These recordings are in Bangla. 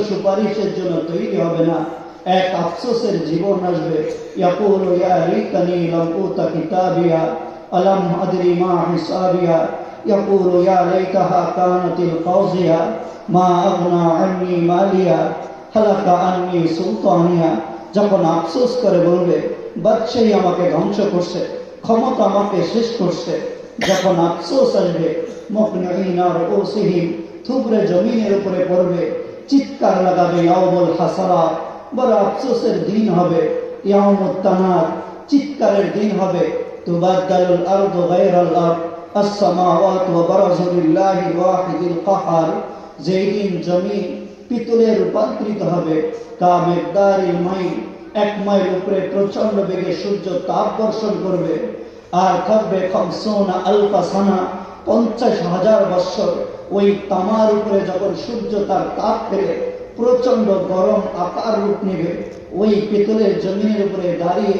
সুপারিশের জন্য তৈরি হবে না, এক আফসোসের জীবন আসবে। ইয়াকুলু ইয়া লাইতানি লাম উতা কিতাবিয়া আলাম আদরি মা হিসাবিয়া ইয়াকুলু ইয়া লাইতাহা কানাতিল কাযিয়া মা আগনা আন্নি মালিয়া হালাকা আন্নি সুলতানিয়া। যখন আফসোস করে বলবে বাদশাহী আমাকে ধ্বংস করছে, ক্ষমতা আমাকে শেষ করছে, যখন আফসোস আসবে মুকনিনা রুউসিহিম, থুবড়ে জমিনের উপরে পড়বে, চিৎকার লাগাবে ইয়াউমুল হাসারাত, বড় আফসোসের দিন হবে। ইয়াউমুত তানার, চিৎকারের দিন হবে। তুবাদদালুল আরদু গায়রাল আরদ আস-সামাওয়াতু ওয়া বারাজু লিল্লাহিল ওয়াহিদিল কাহার, যেই দিন জমিন পিতলে রূপান্তরিত হবে। কামিকদারিল মাইল, 1 মাইল উপরে প্রচন্ড বেগে সূর্য তাপ বর্ষণ করবে। আর থাকবে 50 আলফা সানা, 50,000 বৎসর। ওই তামার উপরে যখন সূর্য তার তাপ ফেলে প্রচন্ড গরম আকার রূপ নেবে, ওই পিতলের জমিনের উপরে দাঁড়িয়ে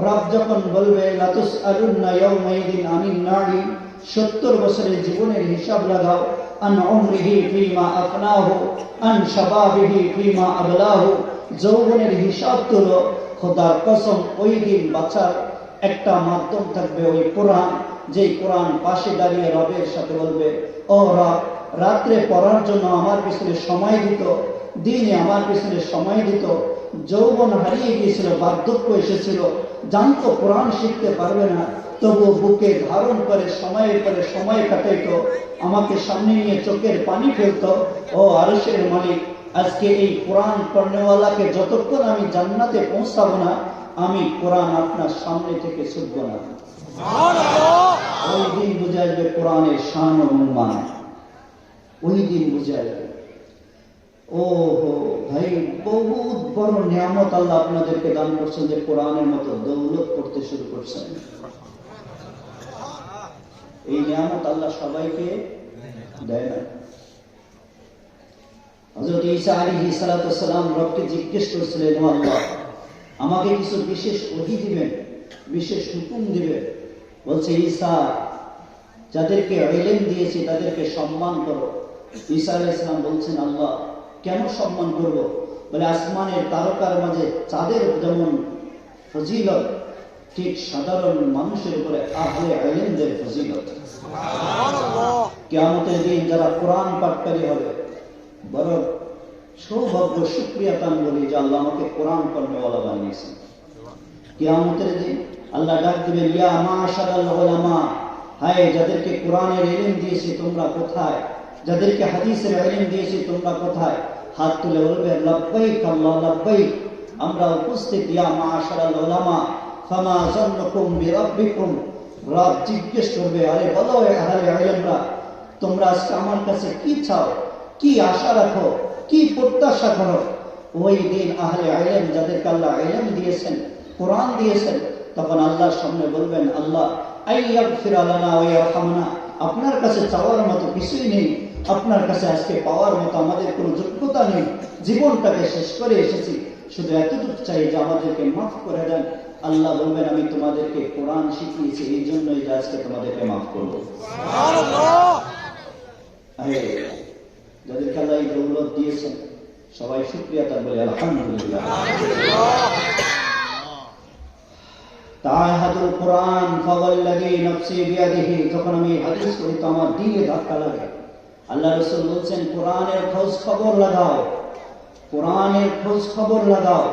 রব যখন বলবে লাতুস আলুন্না ইয়াউমাইদিন আনিন নারী, 70 বছরের জীবনের হিসাব লাগাও। আন উমরিহি ফিমা আফনাহু আন শাবাবিহি ফিমা আবলাহু, যৌবনের হিসাব তুলো। খোদার কসম, ওই দিন বাঁচার একটা মাধ্যম থাকবে ওই কোরআন, যেই কোরআন পাশে দাঁড়িয়ে রবের সাথে বলবে, ও রব, রাত্রে পড়ার জন্য আমার পিছনে সময় দিত, দিনে আমার পিছনে সময় দিত। যৌবন হারিয়ে গিয়েছিল, বার্ধক্য এসেছিল, জানতো কোরআন শিখতে পারবে না, তবুও বুকে ধারণ করে সময়ের পরে সময় কাটাইতো, আমাকে সামনে নিয়ে চোখের পানি ফেলতো। ও আরশের মালিক, আজকে এই কোরআন পড়নেওয়ালাকে যতক্ষণ আমি জান্নাতে পৌঁছাবো না, আমি কোরআন আপনার সামনে থেকে ছুটবো না। ওই দিন বুঝে আসবে কোরআনের শান ও মান, ওই দিন বুঝে আসবে। ও হো ভাই, বহুত বড় নিয়ামত আল্লাহ আপনাদেরকে দান করছেন যে কোরআনের মতো দৌলত করতে শুরু করছেন। এই নিয়ামত আল্লাহ সবাইকে দেয় না। হযরত ঈসা আলাইহিস সালাতু ওয়াস সালাম রবকে জিজ্ঞেস করেছিলেন, ও আল্লাহ, আমাকে কিছু বিশেষ ওহী দিবেন, বিশেষ হুকুম দিবেন? বলছে, ঈসা, যাদেরকে ইলম দিয়েছি তাদেরকে সম্মান করো। ঈসা আলাইহিস সালাম বলছেন, আল্লাহ, কেন সম্মান করব? বলে, আসমানের তারকার মাঝে চাঁদের যেমন ফজিলত, ঠিক সাধারণ মানুষের উপরে আহলে ইলমদের ফজিলত। কিয়ামতের দিন যারা কোরআন পাঠকারী হবে, বড় সৌভাগ্য, শুকরিয়া তান বলি যে আল্লাহ আমাকে কোরআন পড়নেওয়ালা বানিয়েছেন। কিয়ামতের দিন আল্লাহ ডাক দিবেন, ইয়া মাশারাল উলামা, হায় যাদেরকে কোরআনের ইলম দিয়েছি তোমরা কোথায়? যাদেরকে হাদিসের ইলম দিয়েছি তোমরা কোথায়? হাত তুলে বলবে, লাব্বাইক আল্লাহ লাব্বাইক, আমরা উপস্থিত। ইয়া মাশারাল উলামা ফামা যান্নুকুম বিরাব্বিকুম, রব জিজ্ঞেস করবে, আরে বলো আহলে ইলমরা, তোমরা আজকে আমার কাছে কি চাও, কি আশা রাখো, কি প্রত্যাশা করো? ওই দিন আহলে ইলম, যাদেরকে আল্লাহ ইলম দিয়েছেন, কোরআন দিয়েছেন, তখন আল্লাহর সামনে বলবেন, আল্লাহ আইয়াগফির লানা ওয়া ইয়ারহামনা, আপনার কাছে চাওয়ার মতো কিছুই নেই, আপনার কাছে আজকে পাওয়ার মতো আমাদের কোনো যোগ্যতা নেই, জীবনটাকে শেষ করে এসেছি, শুধু এতটুকু চাই যে আমাদেরকে মাফ করে দেন। আল্লাহ বলবেন, আমি তোমাদেরকে কোরআন শিখিয়েছি, এই জন্যই যে আজকে তোমাদেরকে মাফ করবো। যাদেরকে আল্লাহ এই দৌলত দিয়েছেন, সবাই শুকরিয়া তার বলে আলহামদুলিল্লাহ। তাহাদুল কোরআন ফাওয়াল্লাযী নাফসি বিয়াদিহি, যখন আমি হাদিস পড়ি তো আমার দিলে ধাক্কা লাগে। আল্লাহ রাসূল বলছেন, কোরআনের খোঁজ খবর লাগাও, কোরআনের খোঁজ খবর লাগাও।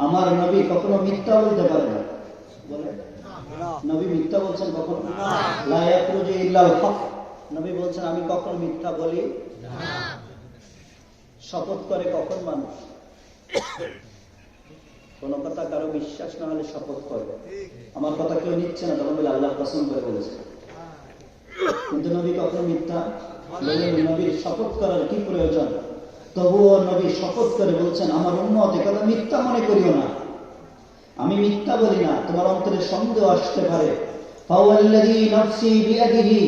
আমার নবী কখনো মিথ্যা বলতে পারে না, বলে নবী মিথ্যা বলছেন কখনো? লা ইয়াখরুজু ইল্লাল হক, নবী বলছেন আমি কখনো মিথ্যা বলি না। শপথ করে কখন মানুষ? কোন কথা কারো বিশ্বাস না হলে শপথ করে, আমার কথা কেউ নিচ্ছে না, তখন বলে আল্লাহর কসম করে বলেছে। কিন্তু নবী কখনো মিথ্যা বলেন? নবীর শপথ করার কি প্রয়োজন? তবুও নবী শপথ করে বলছেন, আমার উম্মত একথা মিথ্যা মনে করিও না, আমি মিথ্যা বলি না, তোমার অন্তরে সন্দেহ আসতে পারে। ফাওয়াল্লাযী নাফসি বিয়াদিহি,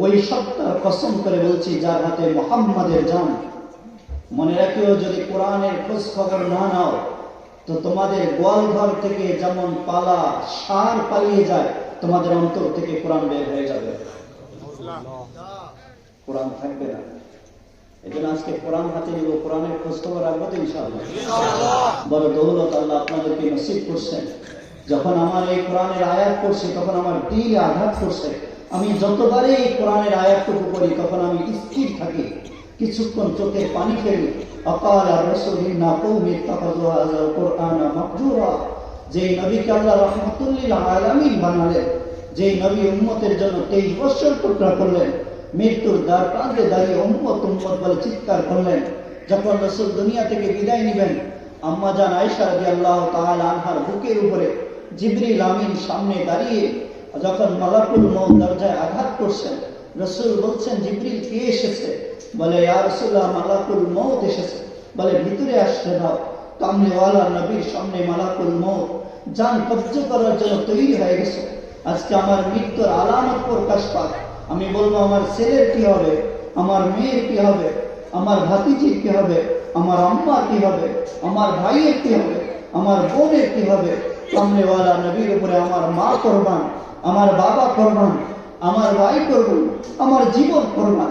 ওই সত্তার কসম করে বলছি যার হাতে মুহাম্মাদের জান। মনে রাখিও, যদি কোরআনের খোঁজ খবর না নাও তো তোমাদের গোয়াল ঘর থেকে যেমন পালা ষাঁড় পালিয়ে যায়, তোমাদের অন্তর থেকে কোরআন বের হয়ে যাবে, কোরআন থাকবে না। এই জন্য আজকে কোরআন হাতে নিব, কোরআনের খোঁজ খবর রাখবো তো ইনশাআল্লাহ। বড় দৌলত আল্লাহ আপনাদেরকে নসিব করছেন। যখন আমার এই কোরআনের আয়াত করছে তখন আমার দিলে আঘাত করছে। আমি যতবারই এই কোরআনের আয়াতটুকু করি তখন আমি স্থির থাকি, কিছুক্ষণ চোখের পানি ফেলি। অকাল আর রাসূলিনা কওমি ইত্তাখাযু হাযাল কুরআনা মাহজুরা, যেই নবীকে আল্লাহ রাহমাতুল আলামিন বানালেন, যেই নবী উম্মতের জন্য 23 বছর টুকরা করলেন, মৃত্যুর দ্বার প্রান্তে দাঁড়িয়ে উম্মত উম্মত বলে চিৎকার করলেন। যখন রাসূল দুনিয়া থেকে বিদায় নেবেন, আম্মা জান আয়েশা রাদিয়াল্লাহু তাআলা আনহার বুকের উপরে জিবরিল আমিন সামনে দাঁড়িয়ে যখন মালাকুল মউত দরজায় আঘাত করছেন, রাসূল বলছেন, জিবরিল কে এসেছে? বলে, ইয়া রাসূলুল্লাহ, মালাকুল মউত এসেছে। বলে, ভিতরে আসতে দাও। কামলেওয়ালা নবীর সামনে মালাকুল মউত জান কবজ করার জন্য তৈরি হয়ে গেছে। আজকে আমার মৃত্যুর আলামত প্রকাশ পাক। আমি বলবো, আমার ছেলের কি হবে, আমার মেয়ের কি হবে, আমার ভাতিজির কি হবে, আমার আম্মার কি হবে, আমার ভাইয়ের কি হবে, আমার বোনের কি হবে? কামলেওয়ালা নবীর উপরে আমার মা কোরবান, আমার বাবা কোরবান, আমার ভাই কোরবান, আমার জীবন কোরবান।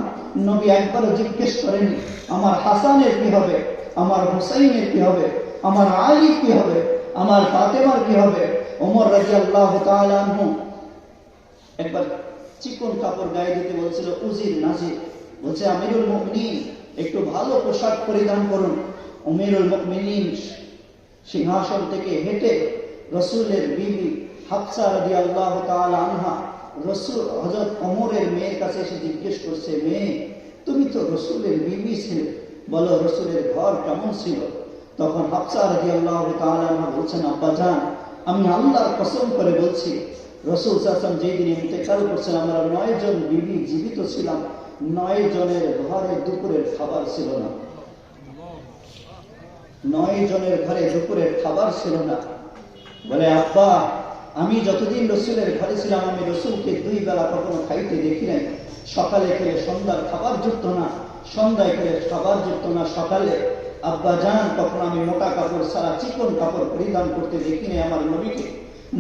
নবী একবারও জিজ্ঞেস করেনি আমার হাসানের কি হবে, আমার হুসাইনের কি হবে, আমার আলী কি হবে, আমার ফাতেমার কি হবে। ওমর রাদিয়াল্লাহু তাআলা আনহু একবার চিকন কাপড় গায়ে দিতে বলছিল, উজির নাজির। বলছে, আমিরুল মুমিনিন, একটু ভালো পোশাক পরিধান করুন। আমিরুল মুমিনিন সিংহাসন থেকে হেঁটে রাসূলের বিবি হাফসা রাদিয়াল্লাহু তাআলা আনহা রাসূল হযরত ওমরের মেয়ের কাছে এসে জিজ্ঞেস করছে, মেয়ে, তুমি তো রাসূলের বিবি ছিলে, বলো রাসূলের ঘর কেমন ছিল? তখন হাফসা রাদিয়াল্লাহু তাআলা আনহা বলছেন, আব্বাজান, আমি আল্লাহর কসম করে বলছি, রাসূল সাল্লাল্লাহু আলাইহি ওয়াসাল্লাম যেই দিন ইন্তেকাল করছেন, আমরা 9 জন বিবি জীবিত ছিলাম। 9 জনের ঘরে দুপুরের খাবার ছিল না। 9 জনের ঘরে দুপুরের খাবার ছিল না। বলে, আব্বা, আমি যতদিন রসুলের ঘরে ছিলাম আমি রসুলকে 2 বেলা কখনো খাইতে দেখি নাই। সকালে খেলে সন্ধ্যার খাবার জুটতো না, সন্ধ্যায় খেলে খাবার জুটতো না সকালে। আব্বা জান, তখন আমি মোটা কাপড় ছাড়া চিকন কাপড় পরিধান করতে দেখি নাই আমার নবীকে।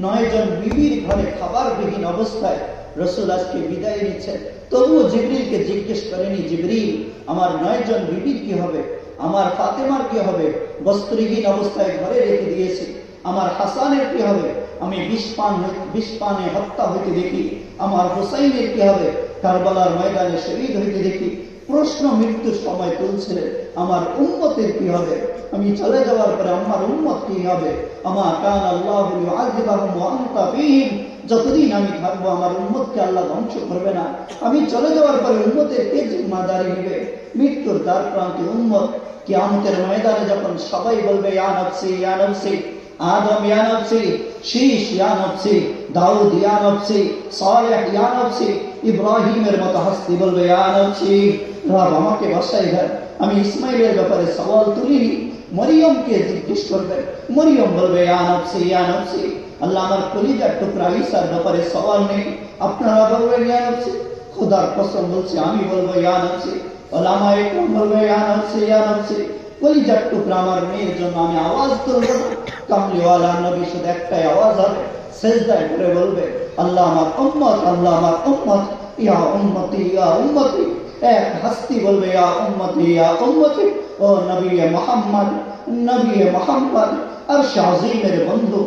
9 জন বিবির ঘরে খাবারবিহীন অবস্থায় রসুল আজকে বিদায় নিচ্ছেন। তবুও জিবরিলকে জিজ্ঞেস করেনি, জিবরিল, আমার 9 জন বিবির কি হবে, আমার ফাতেমার কি হবে, বস্ত্রহীন অবস্থায় ঘরে রেখে দিয়েছি। আমার হাসানের কি হবে, আমি বিষ পানে হত্যা হইতে দেখি। আমার হুসাইনের কি হবে, কারবালার ময়দানে শহীদ হইতে দেখি। প্রশ্ন মৃত্যুর সময় তুলছিলেন, আমার উম্মতের কি হবে, আমি চলে যাওয়ার পরে আমার উম্মত কি হবে? আমা কান আল্লাহু ইউআযিবুহুম ওয়া আনতা ফীহিম, যতদিন আমি থাকবো আমার উম্মতকে আল্লাহ ধ্বংস করবে না। আমি চলে যাওয়ার পরে উম্মতের কে জিম্মাদারি নেবে? মৃত্যুর দ্বার প্রান্তে উম্মত কিয়ামতের ময়দানে যখন সবাই বলবে, ইয়া নফসি ইয়া নফসি, আদম ইয়া নফসি, শীশ ইয়া নফসি, দাউদ ইয়া নফসি, সালেহ ইয়া নফসি, ইব্রাহিমের মতো হস্তি বলবে, ইয়া নফসি, রব আমাকে বাঁচাই দেন। আমি ইসমাইলের ব্যাপারে সওয়াল তুলিনি, মরিয়মকে জিজ্ঞেস করবেন, মরিয়ম বলবে, ইয়া নফসি ইয়া নফসি। আল্লাহ আমার কলিজার টুকরা ঈসার ব্যাপারে সওয়াল নেই, আপনারা বলবেন ইয়া নফসি। খোদার কসম বলছি, আমি বলবো ইয়া নফসি, ওলামা ইকরাম বলবে ইয়া নফসি ইয়া নফসি। কলিজার টুকরা আমার মেয়ের জন্য আমি আওয়াজ তুলব না। কামলিওয়ালা নবী শুধু একটাই আওয়াজ হবে, সেজদায় করে বলবে, আল্লাহ আমার উম্মত, আল্লাহ আমার উম্মত, ইয়া উম্মতি ইয়া উম্মতি। এক হস্তি বলবে, ইয়া উম্মতি ইয়া উম্মতি। ও নবী মুহাম্মদ, নবী মুহাম্মদ, আরশ আজিমের বন্ধু,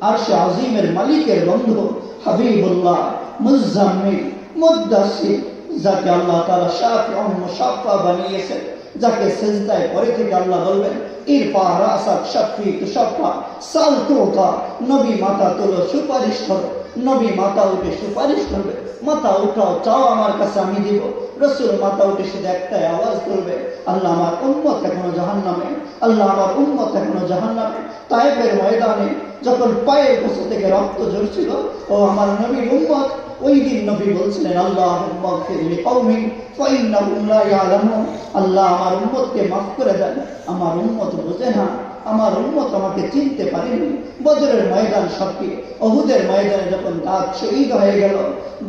আরশ আজিমের মালিকের বন্ধু, হাবিবুল্লাহ, মুজাম্মিল, মুদ্দাসির, যাকে আল্লাহ তাআলা শাফিউন মুশাফফা বানিয়েছেন, যাকে সেজদায় পরে থেকে আল্লাহ বলবেন, ইরফা রাসাক শাফি তুশাফফা সাল তুতা। নবী মাথা তোলো, সুপারিশ করো। নবী মাথা উঠে সুপারিশ করবে, মাথা উঠাও, চাও আমার কাছে আমি দিব। রাসূল মাথা উঠে শুধু একটাই আওয়াজ করবে, আল্লাহ আমার উম্মত এখনো জাহান্নামে, আল্লাহ আমার উম্মত এখনো জাহান্নামে। তায়েফের ময়দানে যখন পায়ের গোছা থেকে রক্ত ঝরছিল, ও আমার নবীর উম্মত, ওই দিন নবী বলছিলেন, আল্লাহুম্মা গফির লিকওমি ফাইন্নাহুম লা ইয়ালামুন। আল্লাহ আমার উম্মতকে মাফ করে দেন, আমার উম্মত বোঝে না, আমার উম্মত আমাকে চিনতে পারেনি। বদরের ময়দান সাক্ষী, উহুদের ময়দানে যখন দাঁত শহীদ হয়ে গেল,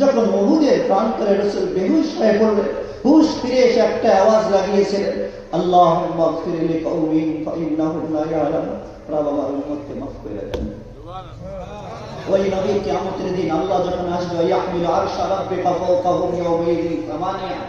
যখন উহুদের প্রান্তরে রাসূল বেহুশ হয়ে পড়লেন, হুশ ফিরে এসে একটা আওয়াজ লাগিয়েছিলেন, আল্লাহুম্মা গফির লিকওমি ফাইন্নাহুম লা ইয়ালামুন। রব আমার উম্মতকে মাফ করে দেন। ওই নবী কিয়ামতের দিন আল্লাহ যখন আসবে, ইয়াহমিলু আরশা রাব্বিকা ফাওকাহুম ইয়াওমাইযিন সামানিয়া,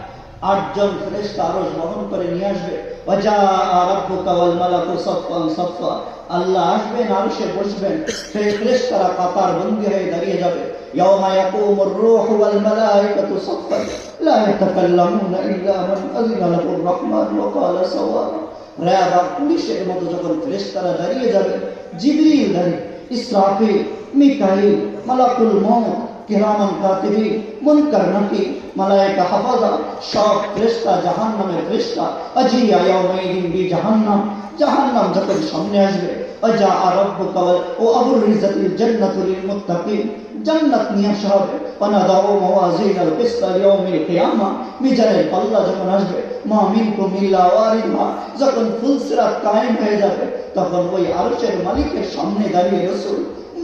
আটজন ফেরেশতা আরশ বহন করে নিয়ে আসবে। ওয়াজাআ রাব্বুকা ওয়াল মালাকু সাফফান সাফফা, আল্লাহ আসবেন, আরশে বসবেন, ফেরেশতারা কাতার বন্দী হয়ে দাঁড়িয়ে যাবে। ইয়াওমা ইয়াকুমুর রূহু ওয়াল মালাইকাতু সাফফান লা ইয়াতাকাল্লামুনা ইল্লা মান আযিনা লাহুর রাহমান ওয়া ক্বালা সাওয়াবা। র্যাব আর পুলিশের মতো যখন ফেরেশতারা দাঁড়িয়ে যাবে, জিবরিল দাঁড়িয়ে, ইসরাফিল, মিকাইল, মালাকুল মউত, কিরামান কাতিবিন, মুনকার নাকির, মালায়েকা হাফাজা, সব ফেরেশতা, জাহান্নামের ফেরেশতা। আজিয়া ইয়াউমাইদিন বিজাহান্নাম, জাহান্নাম যখন সামনে আসবে, ওয়াজাআ রাব্বুকা ওয়া আবরিজাতিল জান্নাতু লিল মুত্তাকিন, জান্নাত নিয়ে আসা হবে। ওয়ানাদাউ মাওয়াজিনাল কিসতা লিয়াউমিল কিয়ামা, মিজানের পাল্লা যখন আসবে, মা মিনকুম ইল্লা ওয়ারিদুহা, যখন ফুলসিরাত কায়েম হয়ে যাবে, তখন ওই আরশের মালিকের সামনে দাঁড়িয়ে রাসূল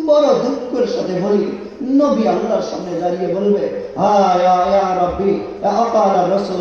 বড় দুঃখের সাথে বলি, নবী আল্লাহর সামনে দাঁড়িয়ে বলবে, ইয়া রাব্বি আকালা রাসূল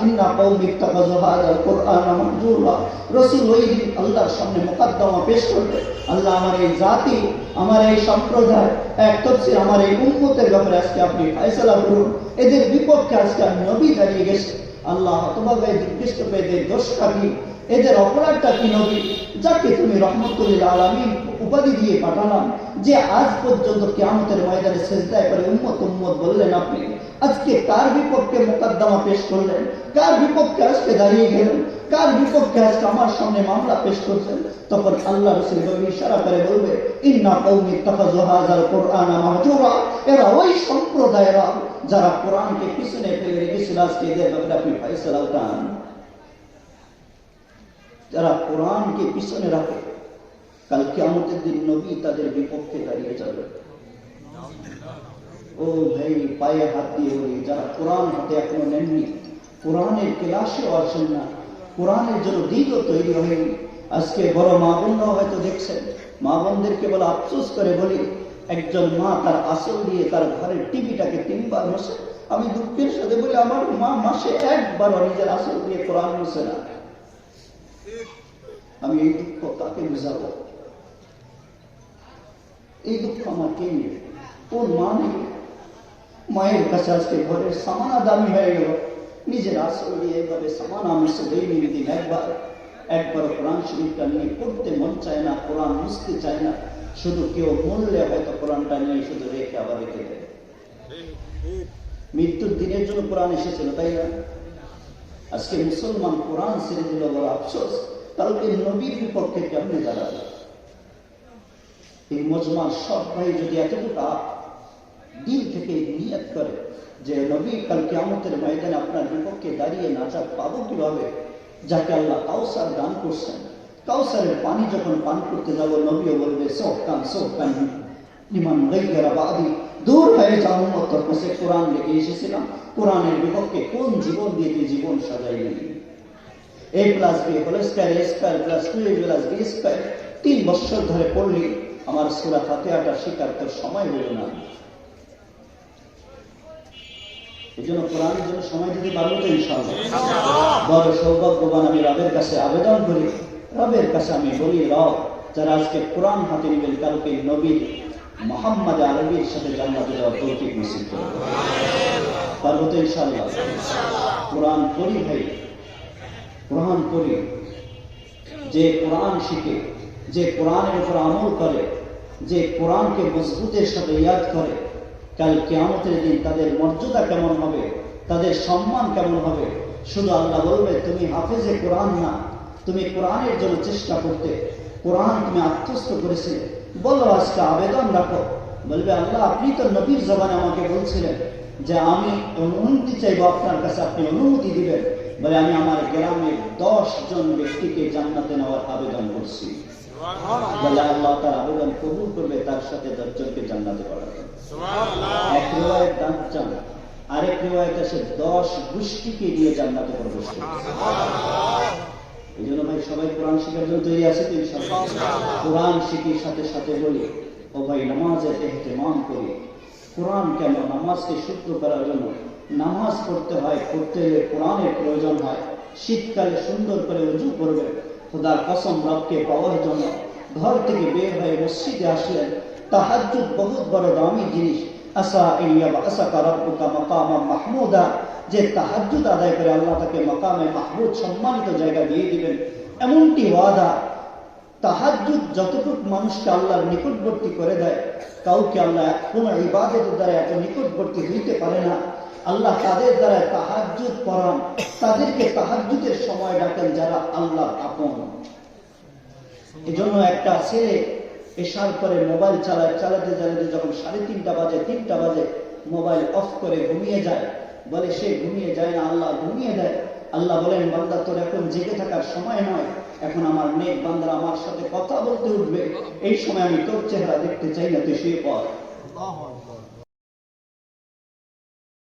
ইন্না কওমি ইত্তাখাযু হাযাল কুরআনা মাহজুরা। রাসূল ওই দিন আল্লাহর সামনে মুকদ্দমা পেশ করবে, আল্লাহ আমার এই জাতি, আমার এই সম্প্রদায়, এক তাফসীর আমার এই উম্মতের ব্যাপারে আজকে আপনি ফয়সালা করুন। এদের বিপক্ষে আজকে নবী দাঁড়িয়ে গেছে। আল্লাহ তোমাকে জিজ্ঞেস করবে, এদের দোষটা কি, এদের অপরাধটা কি নবী, যাকে তুমি রহমতুল আলামিন উপাধি দিয়ে পাঠালাম, যে আজ পর্যন্ত কিয়ামতের ময়দানে সিজদায় করে উম্মত উম্মত বললেন আপনি, আজকে কার বিপক্ষে মুকদ্দমা পেশ করলেন, কার বিপক্ষে আজকে দাঁড়িয়ে গেলেন, কার বিপক্ষে আজকে আমার সামনে মামলা পেশ করছেন? তখন আল্লাহ রাসূল ইশারা করে বলবে, ইন্না কওমি ইত্তাখাযু হাযাল কুরআনা মাহজুরা, এরা ওই সম্প্রদায়েরা যারা কোরআনকে পিছনে ফেলে রেখেছিল, আজকে এদের ব্যাপারে আপনি ফয়সালা উঠান। যারা কোরআনকে পিছনে রাখে, কাল কিয়ামতের দিন নবী তাদের বিপক্ষে দাঁড়িয়ে যাবে। ও ভাই, পায়ে হাত দিয়ে বলি, যারা কোরআন হাতে এখনো নেননি, কোরআনের ক্লাসেও আসেন না, কোরআনের জন্য দিনও তৈরি হয়নি, আজকে বড় মা বোনরাও হয়তো দেখছেন, মা বোনদেরকে বলে আফসোস করে বলি, একজন মা তার আসল দিয়ে তার ঘরের টিভিটাকে 3 বার মোছে। আমি দুঃখের সাথে বলি, আমার মা মাসে একবারও নিজের আসল দিয়ে কোরআন মোছে না। আমি এই দুঃখ কাকে বুঝাবো? এই দুঃখ আমার কে নেবে? কোন মা নেবে? মায়ের কাছে আজকে ঘরের সামানা দামি হয়ে গেল, নিজের আসল দিয়ে এইভাবে সামানা মুছে দৈনিক দিন একবার কোরআন শরীফটা নিয়ে পড়তে মন চায় না, কোরআন মুছতে চায় না, শুধু কেউ মরলে হয়তো কোরআনটা নিয়ে শুধু রেখে আবার রেখে দেয়। মৃত্যুর দিনের জন্য কোরআন এসেছিল, তাই না? আজকে মুসলমান কোরআন ছেড়ে দিল, বড় আফসোস। কালকে নবীর বিপক্ষে কেমনে দাঁড়াবে? এই মজমার সব ভাই যদি এতটুকু দিল থেকে নিয়ত করে যে নবী কাল কিয়ামতের ময়দানে আপনার বিপক্ষে দাঁড়িয়ে নাজাত পাবো কিভাবে, যাকে আল্লাহ কাউসার দান করছেন, কাউসারের পানি যখন পান করতে যাবো, নবীও বলবে সোহকান লিমান গায়রা বাদি, দূর হয়ে যাও উম্মত, তোর কাছে কোরআন লেগে এসেছিলাম, কোরআনের বিপক্ষে কোন জীবন দিয়ে তুই জীবন সাজাইলি? A + B = A² + 2A + B², 3 বছর ধরে পড়লি, আমার সূরা ফাতিহাটা শিখার তোর সময় হলো না। এই জন্য কোরআনের জন্য সময় দিতে পারবো তো ইনশাআল্লাহ। বড় সৌভাগ্যবান আমি রবের কাছে আবেদন করি, রবের কাছে আমি বলি, রব যারা আজকে কোরআন হাতে নেবেন, কালকে নবী মুহাম্মদ আরবির সাথে জান্নাতে যাওয়ার তৌফিক নসিব করুন। পারবো তো ইনশাআল্লাহ। কোরআন পড়ি ভাই, কোরআন পড়ি, যে কোরআন শিখে, যে কোরআনের উপর আমল করে, যে কোরআনকে মজবুতের সাথে ইয়াদ করে, কাল কিয়ামতের দিন তাদের মর্যাদা কেমন হবে, তাদের সম্মান কেমন হবে। শুধু আল্লাহ বলবে, তুমি হাফেজে কোরআন না, তুমি কোরআনের জন্য চেষ্টা করতে, কোরআন তুমি আত্মস্থ করেছিলে, বলো আজকে আবেদন রাখো। বলবে, আল্লাহ আপনি তো নবীর জবানে আমাকে বলছিলেন যে আমি অনুমতি চাইবো আপনার কাছে, আপনি অনুমতি দিবেন। বলে, আমি আমার গ্রামের 10 জন ব্যক্তিকে জান্নাতে নেওয়ার আবেদন করছি। বলে, আল্লাহ তার আবেদন কবুল করবে, তার সাথে 10 জনকে জান্নাতে পাঠাবেন। এক রিওয়ায়াত 10 জন, আরেক রিওয়ায়াত আছে 10 গোষ্ঠীকে দিয়ে জান্নাতে প্রবেশ করবে। এই জন্য ভাই সবাই কোরআন শিখার জন্য তৈরি আছে তো ইনশাআল্লাহ। কোরআন শিখির সাথে সাথে বলি, ও ভাই নামাজের ইহতিমাম করি। কোরআন কেন? নামাজকে শুদ্ধ করার জন্য। নামাজ পড়তে হয়, পড়তে হলে কোরআনের প্রয়োজন হয়। শীতকালে সুন্দর করে ওযু করবে, খোদার কসম রবকে পাওয়ার জন্য ঘর থেকে বের হয়ে মসজিদে আসলেন। তাহাজ্জুদ বহুত বড় দামি জিনিস। আসা ইয়া বাসাকা রাব্বুকা মাকামান মাহমুদা, যে তাহাজ্জুদ আদায় করে আল্লাহ তাকে মাকামে মাহমুদ সম্মানিত জায়গা দিয়ে দিবেন, এমনটি ওয়াদা। তাহাজ্জুদ যতটুকু মানুষকে আল্লাহর নিকটবর্তী করে দেয়, কাউকে আল্লাহ কোন ইবাদতের দ্বারা এত নিকটবর্তী হইতে পারে না। আল্লাহ তাদের দ্বারা তাহাজ্জুদ পড়ান, তাদেরকে তাহাজ্জুদের সময় ডাকেন যারা আল্লাহর আপন। এজন্য একটা ছেলে এশার পরে মোবাইল চালাতে চালাতে যখন 3:30 বাজে 3টা বাজে মোবাইল অফ করে ঘুমিয়ে যায়, বলে সে ঘুমিয়ে যায় না, আল্লাহ ঘুমিয়ে দেয়। আল্লাহ বলেন, বান্দা তোর এখন জেগে থাকার সময় নয়, এখন আমার নেক বান্দারা আমার সাথে কথা বলতে উঠবে, এই সময় আমি তোর চেহারা দেখতে চাই না, তুই শুয়ে পড়।